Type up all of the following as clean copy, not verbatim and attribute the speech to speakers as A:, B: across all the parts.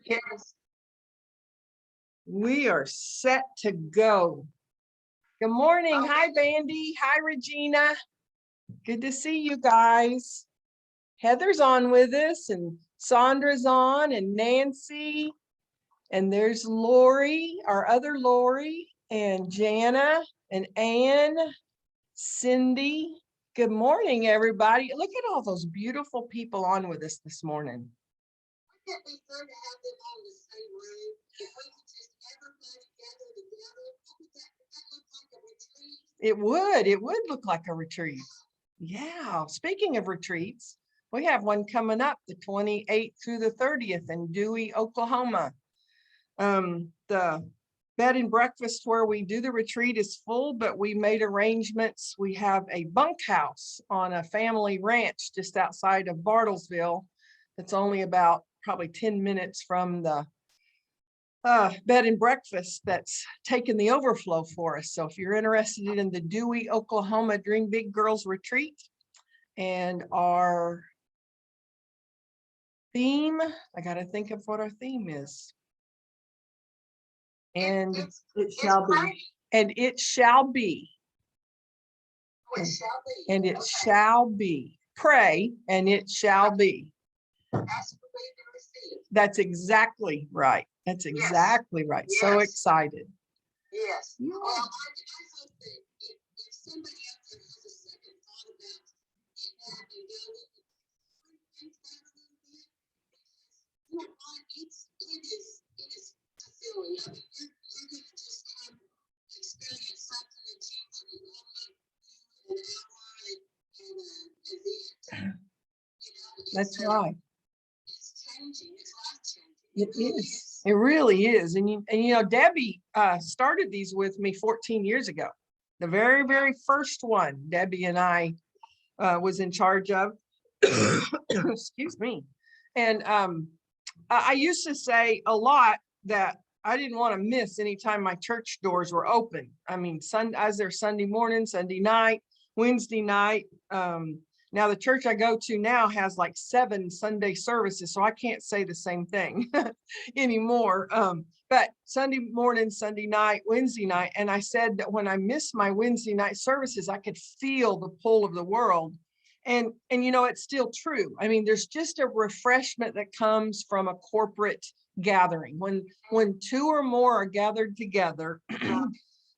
A: Yes.
B: We are set to go. Good morning. Hi, Bandy. Hi, Regina. Good to see you guys. Heather's on with us, and Sandra's on, and Nancy. And there's Lori, our other Lori, and Jana, and Ann, Cindy. Good morning, everybody. Look at all those beautiful people on with us this morning.
A: Wouldn't it be fun to have them all in the same room? If we could just everybody gather together, would that look like a retreat?
B: It would look like a retreat. Yeah. Speaking of retreats, we have one coming up the 28th through the 30th in Dewey, Oklahoma. The bed and breakfast where we do the retreat is full, but we made arrangements. We have a bunkhouse on a family ranch just outside of Bartlesville. It's only about probably 10 minutes from the bed and breakfast that's taken the overflow for us. So if you're interested in the Dewey, Oklahoma Dream Big Girls Retreat, and our theme, I got to think of what our theme is. And it shall be. And it shall be.
A: Oh, it shall be.
B: And it
A: Okay.
B: shall be. Pray, and it shall be.
A: Ask, believe, and receive.
B: That's exactly right. That's exactly right.
A: Yes.
B: So excited.
A: Yes.
B: Yeah.
A: Well, I hope that if somebody out there has a second thought about getting out and going, think that a little bit. You know what? It is fulfilling. I mean, you're going to just have experience something that you wouldn't normally do in an hour and an event. You know,
B: That's right.
A: It's changing. It's life changing.
B: It
A: really
B: is. It really is. And you know, Debbie started these with me 14 years ago. The very, very first one Debbie and I was in charge of. Excuse me. And I used to say a lot that I didn't want to miss anytime my church doors were open. I mean, I was there Sunday morning, Sunday night, Wednesday night. Now the church I go to now has like 7 Sunday services, so I can't say the same thing anymore. But Sunday morning, Sunday night, Wednesday night, and I said that when I missed my Wednesday night services, I could feel the pull of the world. And you know, it's still true. I mean, there's just a refreshment that comes from a corporate gathering when 2 or more are gathered together.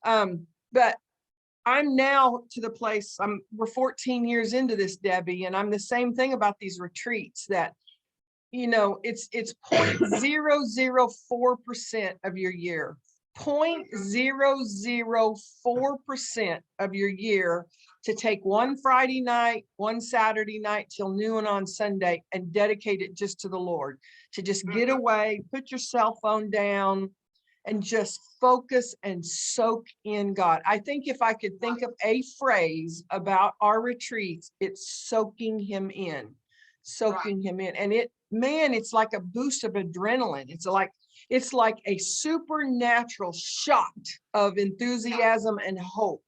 B: But I'm now to the place, we're 14 years into this, Debbie, and I'm the same thing about these retreats that, you know, it's 0.004% of your year, 0.004% of your year to take one Friday night, one Saturday night till noon on Sunday and dedicate it just to the Lord, to just get away, put your cell phone down, and just focus and soak in God. I think if I could think of a phrase about our retreats, it's soaking him in, soaking him in. And it's like a boost of adrenaline. It's like a supernatural shot of enthusiasm and hope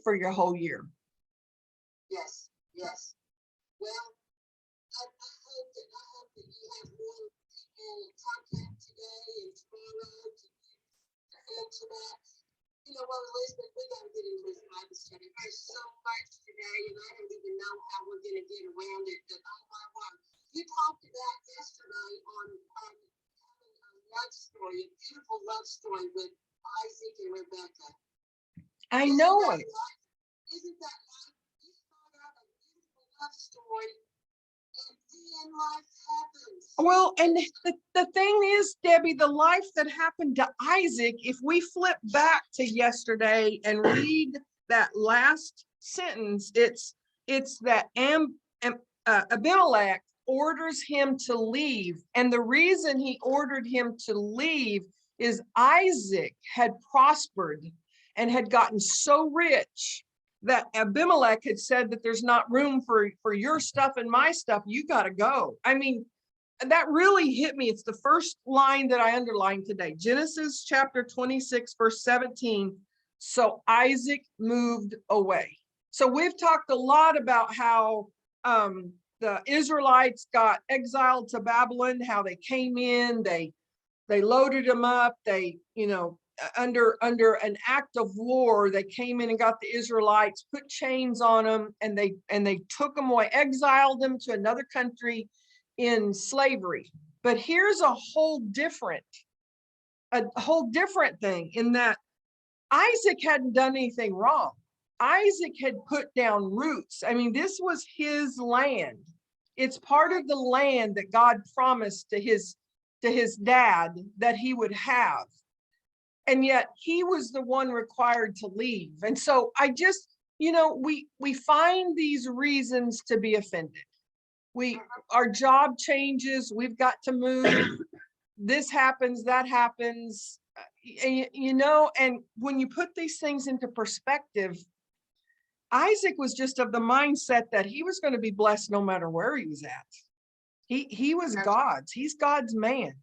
B: for your whole year.
A: Yes, yes. Well, I hope that you have more people contact today and tomorrow to answer that. You know what, Elizabeth, we got to get into this Bible study. There's so much today, and I don't even know how we're going to get around it. But oh my God, you talked about yesterday on having a love story, a beautiful love story with Isaac and Rebecca.
B: I know it.
A: Isn't that life? You start out a beautiful love story, and then life happens.
B: Well, and the thing is, Debbie, the life that happened to Isaac, if we flip back to yesterday and read that last sentence, it's that Abimelech orders him to leave. And the reason he ordered him to leave is Isaac had prospered and had gotten so rich that Abimelech had said that there's not room for your stuff and my stuff. You got to go. I mean, that really hit me. It's the first line that I underlined today. Genesis chapter 26, verse 17. So Isaac moved away. So we've talked a lot about how the Israelites got exiled to Babylon, how they came in, they loaded them up, they, under an act of war, they came in and got the Israelites, put chains on them, and they took them away, exiled them to another country in slavery. But here's a whole different thing, in that Isaac hadn't done anything wrong. Isaac had put down roots. I mean, this was his land. It's part of the land that God promised to his dad that he would have. And yet he was the one required to leave. And so I just, we find these reasons to be offended. Our job changes, we've got to move. This happens, that happens, and when you put these things into perspective, Isaac was just of the mindset that he was going to be blessed no matter where he was at. He was God's. He's God's man.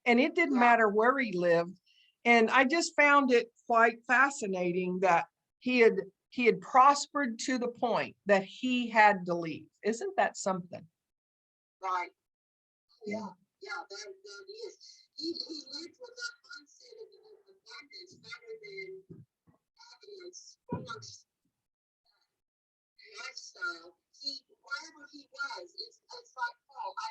B: And it didn't matter where he lived. And I just found it quite fascinating that he had prospered to the point that he had to leave. Isn't that something?
A: Right. Yeah, that is. He lived with that mindset of abundance rather than having a sparse lifestyle. Wherever he was, it's like Paul. I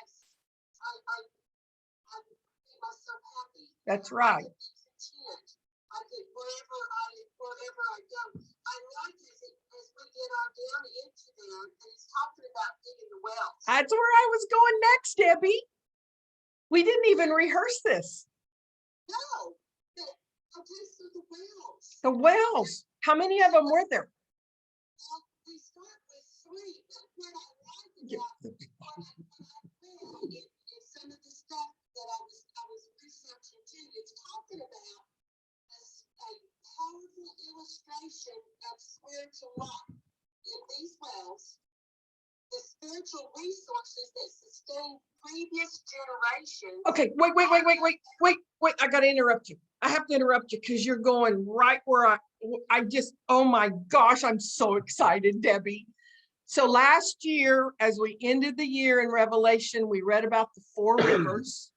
A: made myself happy.
B: That's right.
A: I could wherever I go. I like as we get on down into there, and he's talking about digging the wells.
B: That's where I was going next, Debbie. We didn't even rehearse this.
A: No. Okay, so the wells.
B: The wells. How many of them were there?
A: Well, we start with 3, but what I like about what I read in some of the stuff that I was researching too, it's talking about a powerful illustration of spiritual life. In these wells, the spiritual resources that sustain previous generations.
B: Okay, wait. I got to interrupt you. I have to interrupt you because you're going right where I just, oh my gosh, I'm so excited, Debbie. So last year, as we ended the year in Revelation, we read about the 4 rivers.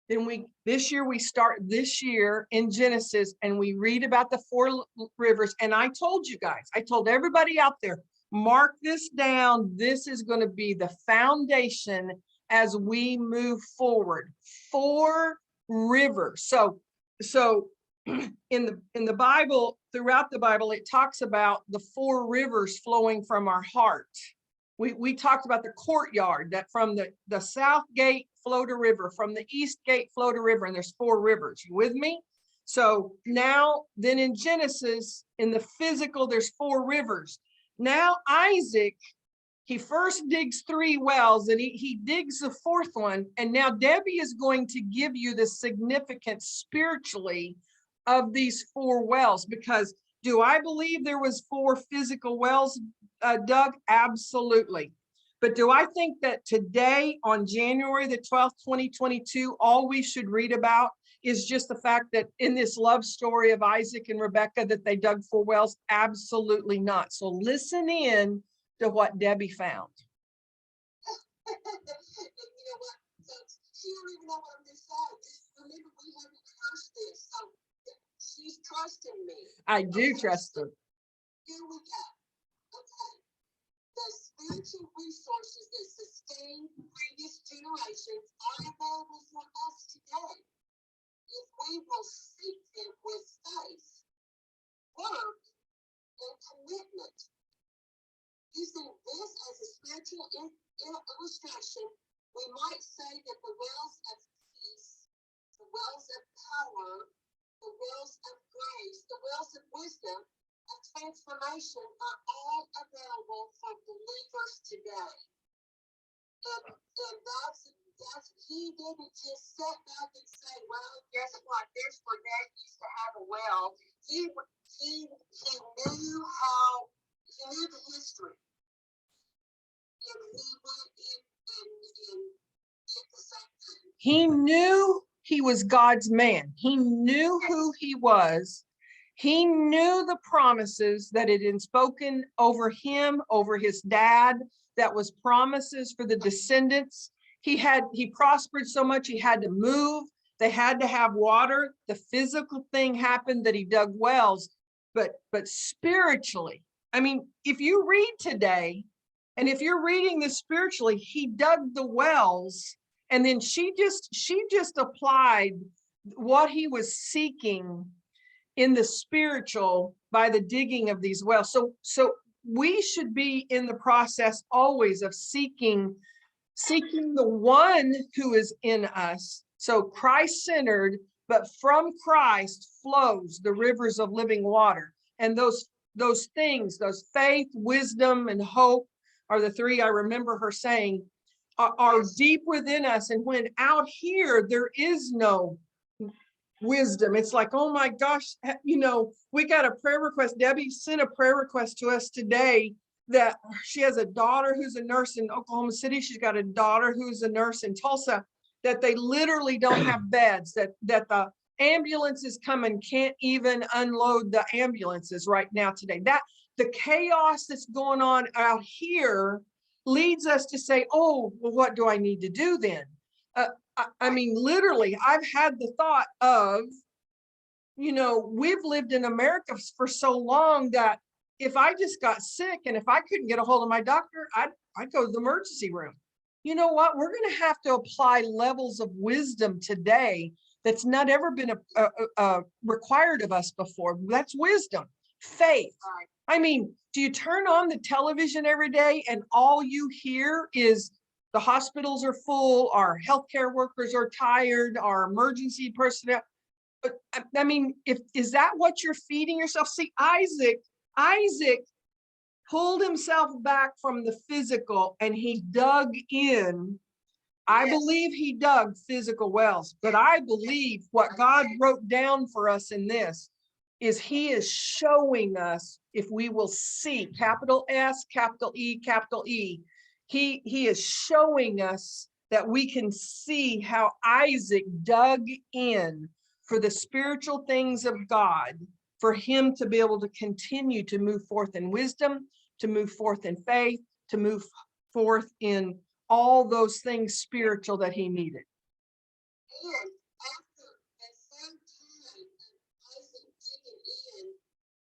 B: Then this year in Genesis, and we read about the 4 rivers. And I told you guys, I told everybody out there, mark this down. This is going to be the foundation as we move forward. 4 rivers. So in the Bible, throughout the Bible, it talks about the 4 rivers flowing from our heart. We talked about the courtyard, that from the south gate flowed a river, from the east gate flowed a river, and there's 4 rivers. You with me? So now, then in Genesis, in the physical, there's 4 rivers. Now Isaac, he first digs 3 wells, and he digs the 4th one. And now Debbie is going to give you the significance spiritually of these 4 wells, because do I believe there was 4 physical wells, Doug? Absolutely. But do I think that today, on January the 12th, 2022, all we should read about is just the fact that in this love story of Isaac and Rebecca that they dug 4 wells? Absolutely not. So listen in to what Debbie found.
A: You know what? So she don't even know what I'm going to say. Just remember, we haven't rehearsed this, so she's trusting me.
B: I do trust her.
A: Here we go. Okay. The spiritual resources that sustain previous generations are available for us today if we will seek them with faith, work, and commitment. Using this as a spiritual illustration, we might say that the wells of peace, the wells of power, the wells of grace, the wells of wisdom, of transformation are all available for believers today. And that's he didn't just sit back and say, well, guess what? There's where Dad used to have a well. He knew the history. And he went in and did the same thing.
B: He knew he was God's man. He knew who he was. He knew the promises that had been spoken over him, over his dad, that was promises for the descendants. He prospered so much, he had to move. They had to have water. The physical thing happened that he dug wells, but spiritually, I mean, if you read today, and if you're reading this spiritually, he dug the wells, and then she just applied what he was seeking in the spiritual by the digging of these wells. So we should be in the process always of seeking the one who is in us. So Christ-centered, but from Christ flows the rivers of living water. And those things, those faith, wisdom, and hope are the three I remember her saying are deep within us. And when out here, there is no wisdom. It's like, oh my gosh, we got a prayer request. Debbie sent a prayer request to us today that she has a daughter who's a nurse in Oklahoma City. She's got a daughter who's a nurse in Tulsa, that they literally don't have beds, that the ambulances come and can't even unload the ambulances right now today. That the chaos that's going on out here leads us to say, oh, well, what do I need to do then? I mean, literally, I've had the thought of, we've lived in America for so long that if I just got sick and if I couldn't get a hold of my doctor, I'd go to the emergency room. You know what? We're going to have to apply levels of wisdom today that's not ever been required of us before. That's wisdom, faith. I mean, do you turn on the television every day and all you hear is the hospitals are full, our healthcare workers are tired, our emergency personnel? I mean, is that what you're feeding yourself? See, Isaac pulled himself back from the physical and he dug in. I believe he dug physical wells, but I believe what God wrote down for us in this is he is showing us, if we will see, capital S, capital E, capital E, he is showing us that we can see how Isaac dug in for the spiritual things of God, for him to be able to continue to move forth in wisdom, to move forth in faith, to move forth in all those things spiritual that he needed.
A: And after that same time of Isaac digging in,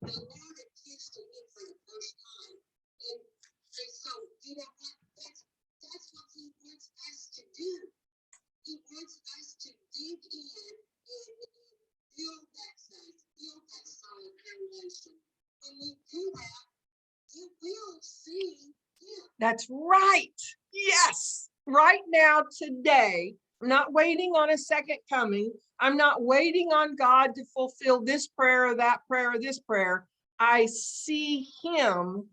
A: the Lord appears to him for the first time. And so, that's what he wants us to do. He wants us to dig in and build that faith, build that solid foundation. When you do that, you will see him.
B: That's right. Yes. Right now, today, I'm not waiting on a second coming. I'm not waiting on God to fulfill this prayer or that prayer or this prayer. I see him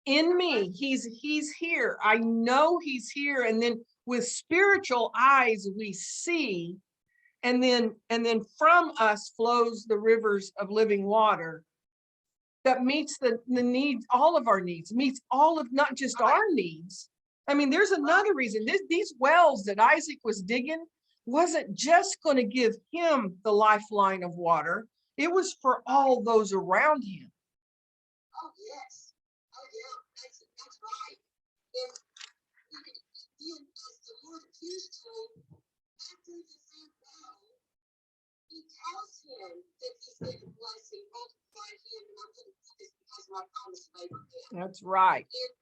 B: in me. He's here. I know he's here. And then with spiritual eyes, we see, and then from us flows the rivers of living water that meets the needs, all of our needs, meets all of not just our needs. I mean, there's another reason. These wells that Isaac was digging wasn't just going to give him the lifeline of water. It was for all those around him.
A: Oh, yes. Oh, yeah. That's right. And then as the Lord appears to him, after the third well, he tells him that he's going to bless him, multiply him, and I'm going to do this because my promise of Abraham.
B: That's right.
A: And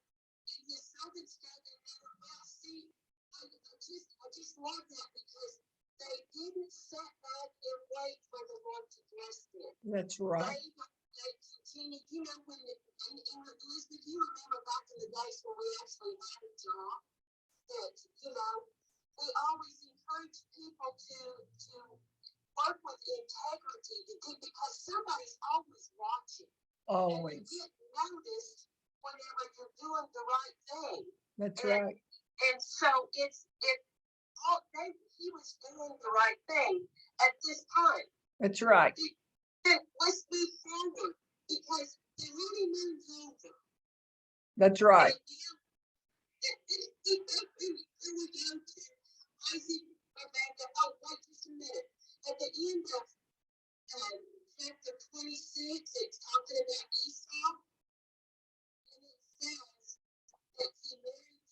A: his servants dug another well. See, I just love that because they didn't sit back and wait for the Lord to bless them.
B: That's right.
A: They continued, when Elizabeth, you remember back in the days when we actually had a job, that, we always encourage people to work with integrity because somebody's always watching.
B: Always.
A: And you get noticed whenever you're doing the right thing.
B: That's right.
A: And so he was doing the right thing at this time.
B: That's right.
A: Then let's move forward because the honeymoon's over.
B: That's right.
A: Here we go to Isaac, Rebecca. Oh, wait just a minute. At the end of chapter 26, it's talking about Esau. And it says that he married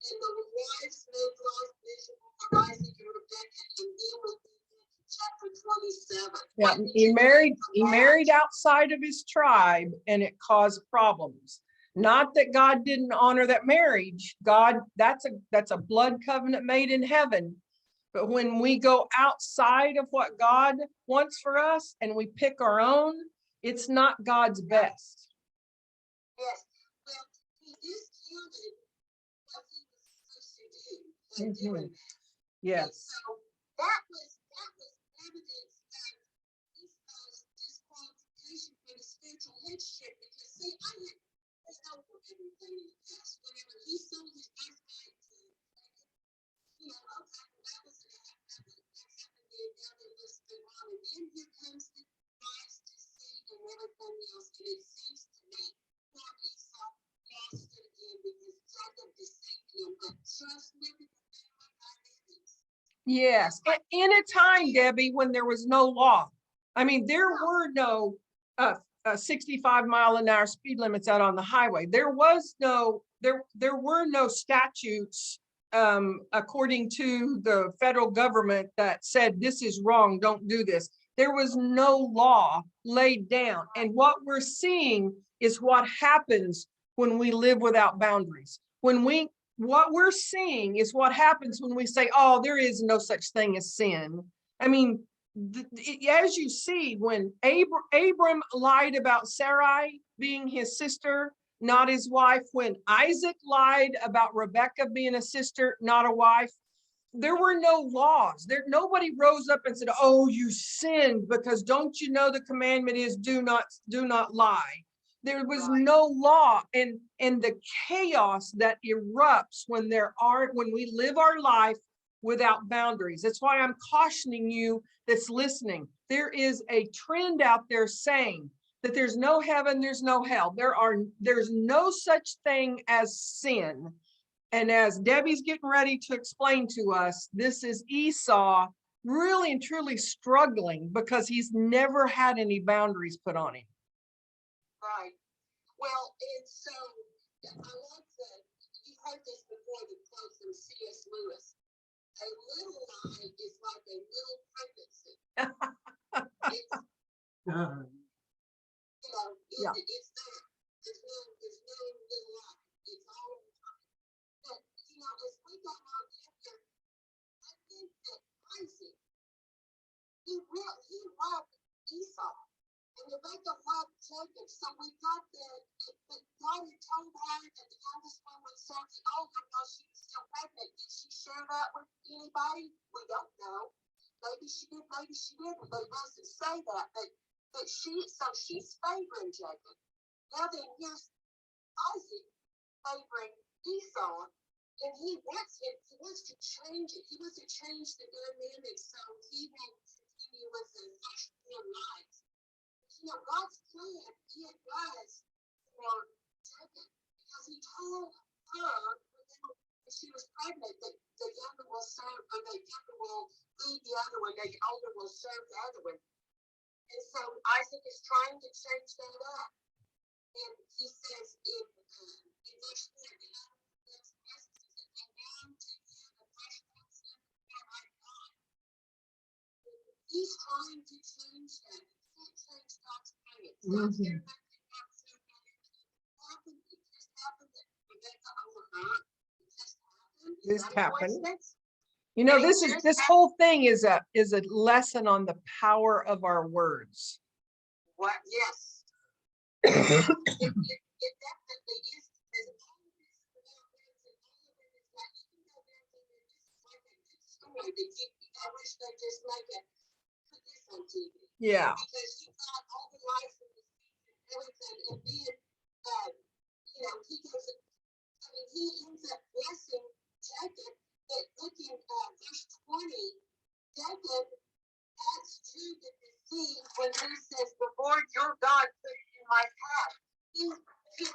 A: and the wives made life miserable for Isaac and Rebekah, and then we move into chapter 27.
B: Yeah,
A: What did
B: he
A: you
B: married,
A: learn from
B: he
A: that?
B: married outside of his tribe and it caused problems. Not that God didn't honor that marriage. God, that's a blood covenant made in heaven. But when we go outside of what God wants for us and we pick our own, it's not God's best.
A: Yes, well, he discounted what he was supposed to do by
B: Mhm.
A: doing that.
B: Yes.
A: And so that was evidence of Esau's disqualification for the spiritual headship, because see, I had over everything in the past. Whenever he sold his birthright to Jacob, you know, okay, well, that was that happened then, now they're listening on, and then here comes the lies, deceit, and everything else, and it seems to me poor Esau lost it again because Jacob deceived him, but just look at the family dynamics.
B: Yes, in a time, Debbie, when there was no law. I mean, there were no 65-mile-an-hour speed limits out on the highway. There were no statutes according to the federal government that said this is wrong, don't do this. There was no law laid down. And what we're seeing is what happens when we live without boundaries. What we're seeing is what happens when we say, oh, there is no such thing as sin. I mean, as you see, when Abram lied about Sarai being his sister, not his wife, when Isaac lied about Rebekah being a sister, not a wife, there were no laws. Nobody rose up and said, oh, you sinned, because don't you know the commandment is do not lie. There was no law, and the chaos that erupts when we live our life without boundaries. That's why I'm cautioning you that's listening. There is a trend out there saying that there's no heaven, there's no hell. There's no such thing as sin. And as Debbie's getting ready to explain to us, this is Esau really and truly struggling because he's never had any boundaries put on him.
A: Right. Well, and so I like that you've heard this before, the quote from C.S. Lewis. A little lie is like a little pregnancy. It's,
B: Yeah.
A: It's that. There's no little lie. It's all lie. But as we go on here, I think that Isaac, he loved Esau. And Rebekah loved Jacob. So we got that God had told her that the youngest one would serve the older while she was still pregnant. Did she share that with anybody? We don't know. Maybe she did, maybe she didn't, but it doesn't say that. But she's favoring Jacob. Now then, here's Isaac favoring Esau, and he wants to change it. He wants to change the dynamics so he will continue with the firstborn lives. God's plan, it was for Jacob, because he told her when she was pregnant that the younger will serve, or the younger will lead the other one, the older will serve the other one. And so Isaac is trying to change that up. And he says in verse 4, he's trying to change that. He can't change God's plan.
B: This happened. This whole thing is a lesson on the power of our words.
A: What? Yes. It definitely is. I wish they just put this on TV.
B: Yeah.
A: Because you got all the life and the everything, and then he ends up blessing Jacob. But look in verse 20, Jacob adds to the deceit when he says, "The Lord your God put it in my path." He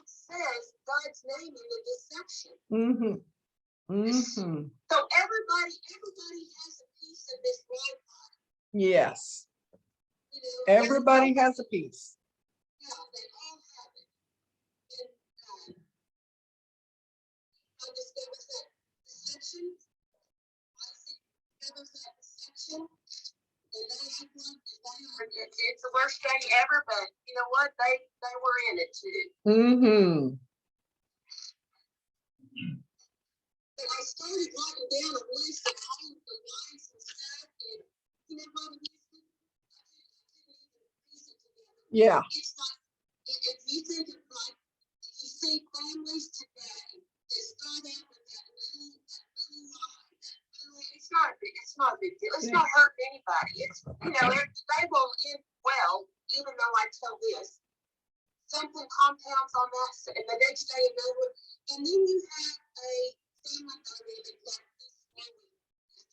A: says God's name in the deception. Mm-hmm. Mm-hmm. So everybody has a piece of this Wi-Fi. Yes.
B: Everybody has a piece.
A: Yeah, they all have it. And I discovered that deception. Isaac covers that deception. And they act like they are. It's the worst thing ever, but you know what? They were in it too.
B: Mm-hmm.
A: But I started writing down a list of all of the lies and stuff, and you know what? I couldn't even piece it together.
B: Yeah.
A: It's like if you think of like you see families today, they start out with that little lie. It's not a big deal. It's not hurting anybody. It's they will end well, even though I tell this. Something compounds on that, and the next day it's over. And then you have a family dynamic like this woman,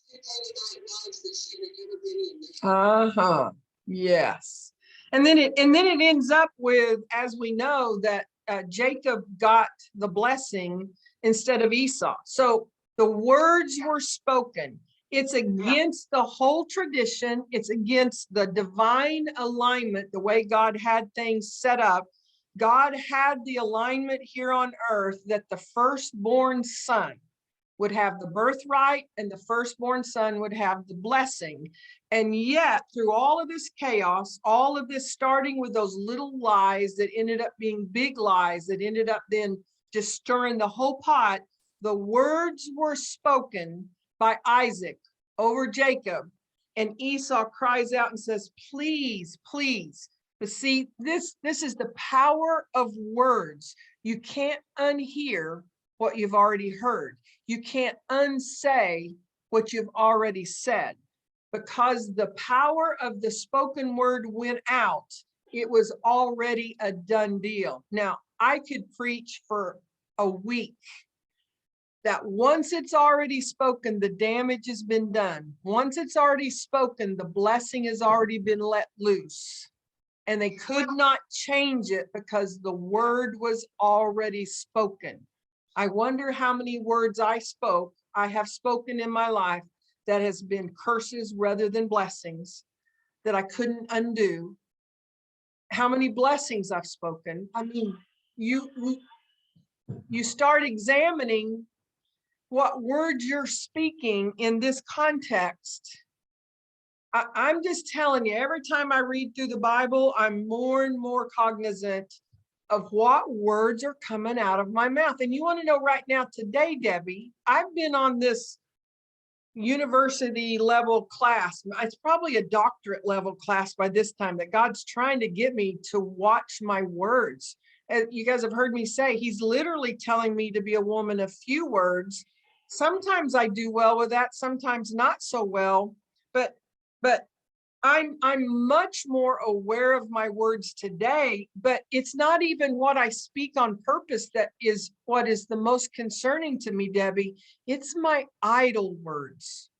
A: two Canaanite wives that should have never been in there.
B: Uh-huh. Yes. And then it ends up with, as we know, that Jacob got the blessing instead of Esau. So the words were spoken. It's against the whole tradition. It's against the divine alignment, the way God had things set up. God had the alignment here on earth that the firstborn son would have the birthright and the firstborn son would have the blessing. And yet, through all of this chaos, all of this starting with those little lies that ended up being big lies that ended up then just stirring the whole pot, the words were spoken by Isaac over Jacob. And Esau cries out and says, please, please. But see, this is the power of words. You can't unhear what you've already heard. You can't unsay what you've already said, because the power of the spoken word went out. It was already a done deal. Now, I could preach for a week that once it's already spoken, the damage has been done. Once it's already spoken, the blessing has already been let loose. And they could not change it because the word was already spoken. I wonder how many words I have spoken in my life that has been curses rather than blessings that I couldn't undo. How many blessings I've spoken. I mean, you start examining what words you're speaking in this context. I'm just telling you, every time I read through the Bible, I'm more and more cognizant of what words are coming out of my mouth. And you want to know right now, today, Debbie, I've been on this university level class. It's probably a doctorate level class by this time that God's trying to get me to watch my words. And you guys have heard me say, he's literally telling me to be a woman of few words. Sometimes I do well with that, sometimes not so well, but I'm much more aware of my words today, but it's not even what I speak on purpose that is what is the most concerning to me, Debbie. It's my idle words.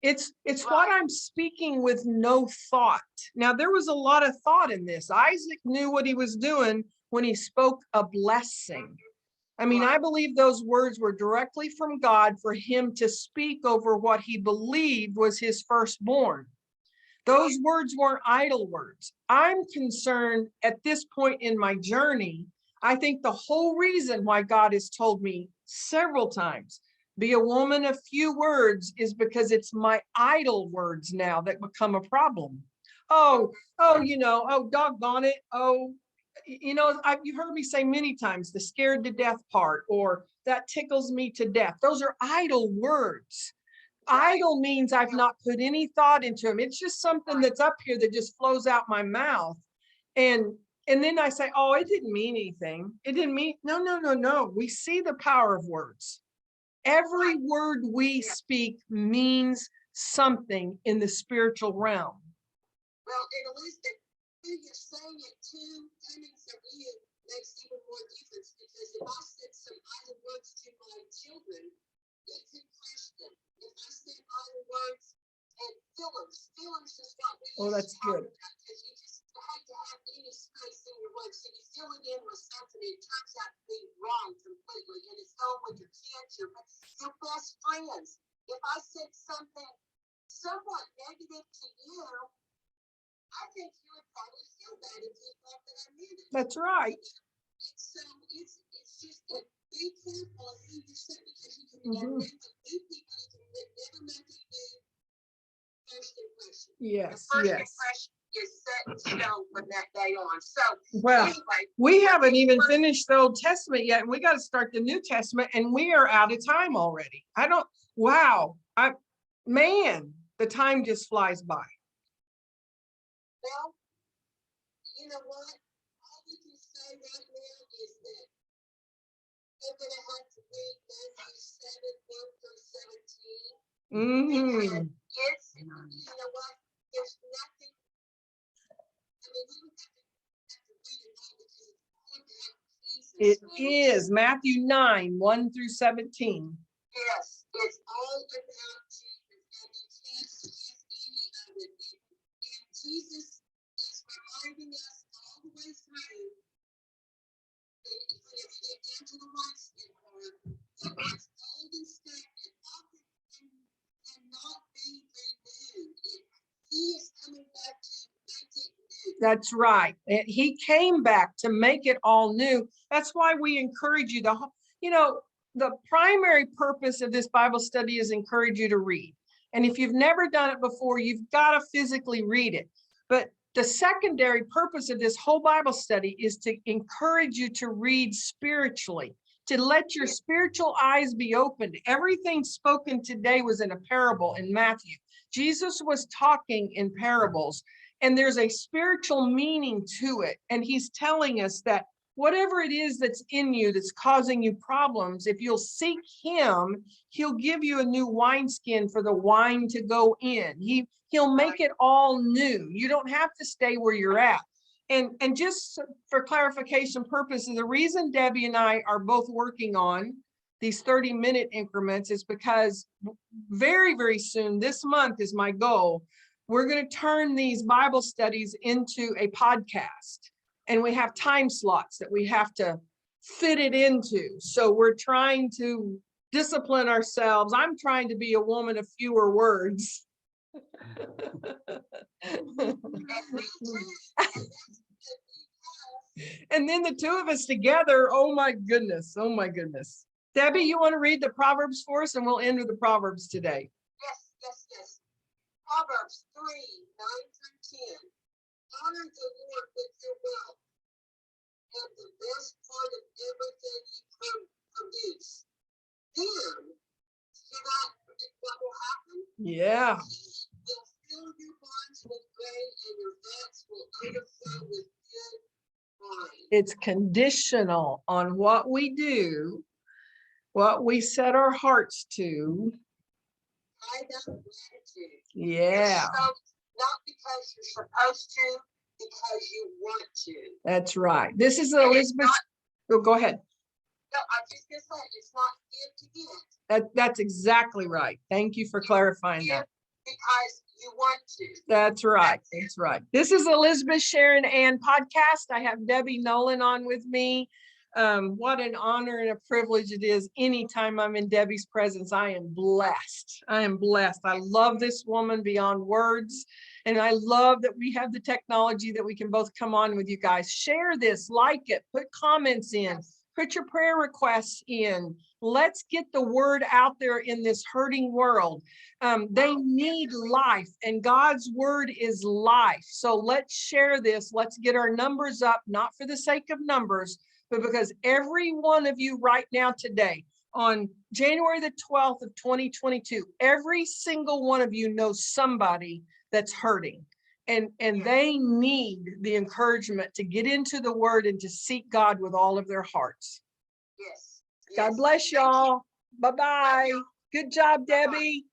B: It's what I'm speaking with no thought. Now, there was a lot of thought in this. Isaac knew what he was doing when he spoke a blessing. I mean, I believe those words were directly from God for him to speak over what he believed was his firstborn. Those words weren't idle words. I'm concerned at this point in my journey. I think the whole reason why God has told me several times, be a woman of few words, is because it's my idle words now that become a problem. Oh, doggone it. You've heard me say many times the scared to death part, or that tickles me to death. Those are idle words. Idle means I've not put any thought into them. It's just something that's up here that just flows out my mouth. And then I say, oh, it didn't mean anything. It didn't mean, no. We see the power of words. Every word we speak means something in the spiritual realm.
A: Well, and Elizabeth, who you're saying it to, coming from you, makes even more difference, because if I said some idle words to my children, it could crush them. If I said idle words and fillers is what we
B: Oh, that's good.
A: Because you just have to have any space in your words. So you fill it in with something, it turns out to be wrong completely, and it's going with your kids, your best friends. If I said something somewhat negative to you, I think you would probably feel bad if you thought that I meant it.
B: That's right.
A: So it's just be careful of who you say, because you can directly do
B: Yes,
A: The first
B: yes.
A: impression is set in stone from that day on. So
B: Well,
A: anyway,
B: we haven't even finished the Old Testament yet, and we got to start the New Testament, and we are out of time already. Wow, man, the time just flies by.
A: well, you know what? All we can say right now is that they're gonna have to read Matthew 7, 1 through 17.
B: Mhm.
A: It's, you know what? There's nothing. I mean, we don't have to read it all because it's all about Jesus.
B: It
A: man.
B: is Matthew 9, 1 through 17.
A: Yes, it's all about Jesus, and you can't skip any of it. And Jesus is reminding us all the way through that if you get down to the wineskin part, that what's old and stagnant cannot be renewed. He is coming back to make it new.
B: That's right. He came back to make it all new. That's why we encourage you to, the primary purpose of this Bible study is encourage you to read. And if you've never done it before, you've got to physically read it. But the secondary purpose of this whole Bible study is to encourage you to read spiritually, to let your spiritual eyes be opened. Everything spoken today was in a parable in Matthew. Jesus was talking in parables, and there's a spiritual meaning to it. And he's telling us that whatever it is that's in you that's causing you problems, if you'll seek him, he'll give you a new wineskin for the wine to go in. He'll make it all new. You don't have to stay where you're at. And just for clarification purposes, the reason Debbie and I are both working on these 30-minute increments is because very, very soon, this month is my goal, we're going to turn these Bible studies into a podcast. And we have time slots that we have to fit it into. So we're trying to discipline ourselves. I'm trying to be a woman of fewer words. And then the two of us together, oh my goodness, oh my goodness. Debbie, you want to read the Proverbs for us, and we'll end with the Proverbs today.
A: Yes. Proverbs 3, 9 through 10. Honor the Lord with your wealth, and the best part of everything you produce. Then, should I predict what will happen?
B: Yeah.
A: He will fill your barns with grain, and your vats will overflow with good wine.
B: It's conditional on what we do, what we set our hearts to.
A: Tied up gratitude.
B: Yeah.
A: So, not because you're supposed to, because you want to.
B: That's right. This is Elizabeth. Oh, go ahead.
A: No, I'm just gonna say it's not give to get.
B: That's exactly right. Thank you for clarifying that.
A: Because you want to.
B: That's right. That's right. This is Elizabeth Sharon Ann podcast. I have Debbie Nolan on with me. What an honor and a privilege it is. Anytime I'm in Debbie's presence, I am blessed. I am blessed. I love this woman beyond words. And I love that we have the technology that we can both come on with you guys. Share this, like it, put comments in, put your prayer requests in. Let's get the word out there in this hurting world. They need life, and God's word is life. So let's share this. Let's get our numbers up, not for the sake of numbers, but because every one of you right now today, on January the 12th of 2022, every single one of you knows somebody that's hurting. And they need the encouragement to get into the word and to seek God with all of their hearts.
A: Yes.
B: God bless y'all. Bye-bye. Good job, Debbie.